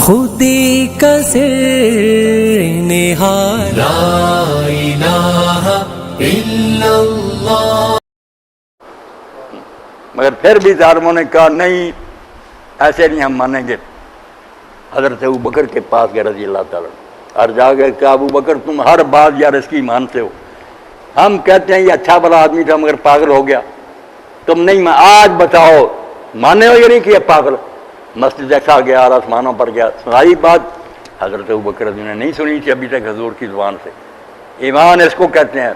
خودی کا سر نہاد لا الہ الا اللہ. مگر پھر بھی ظالموں نے کہا نہیں ایسے نہیں ہم مانیں گے. حضرت ابوبکر کے پاس گئے رضی اللہ تعالیٰ اور جا گئے کہ ابوبکر تم ہر بات یار اس کی مانتے ہو. ہم کہتے ہیں یہ اچھا بھلا آدمی تھا مگر پاگل ہو گیا. تم نہیں آج بتاؤ مانے ہو یہ نہیں کہ یہ پاگل. مسجد دیکھا گیا اور آسمانوں پر گیا. سنائی بات حضرت ابوبکر رضی اللہ نے نہیں سنی تھی ابھی تک حضور کی زبان سے. ایمان اس کو کہتے ہیں.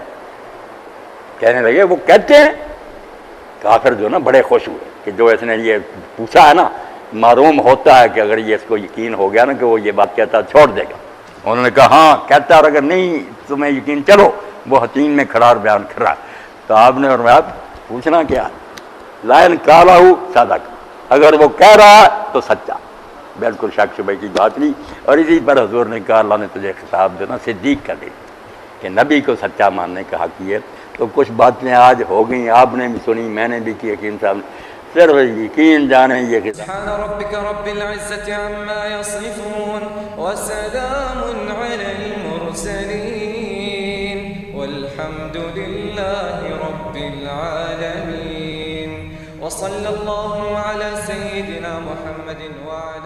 کہنے لگے وہ کہتے ہیں. کافر جو نا بڑے خوش ہوئے کہ جو اس نے یہ پوچھا ہے نا معلوم ہوتا ہے کہ اگر یہ اس کو یقین ہو گیا نا کہ وہ یہ بات کہتا چھوڑ دے گا. انہوں نے کہا ہاں کہتا اور اگر نہیں تمہیں یقین چلو وہ حتیم میں کھڑا اور بیان کر رہا ہے. تو آپ نے فرمایا پوچھنا کیا لائن کالا ہوں صادق اگر وہ کہہ رہا ہے تو سچا بالکل شک شبہ کی بات نہیں. اور اسی پر حضور نے کہا اللہ نے تجھے خطاب دینا صدیق کا دے کہ نبی کو سچا ماننے کا حق یہ. تو کچھ باتیں آج ہو گئیں آپ نے بھی سنی میں نے بھی کی حکیم صاحب نے. صرف یقین جانے یہ سبحان ربك رب العزة عما يصفون وسلام على المرسلين والحمد لله رب العالمين وصلى الله على سيدنا محمد وعلى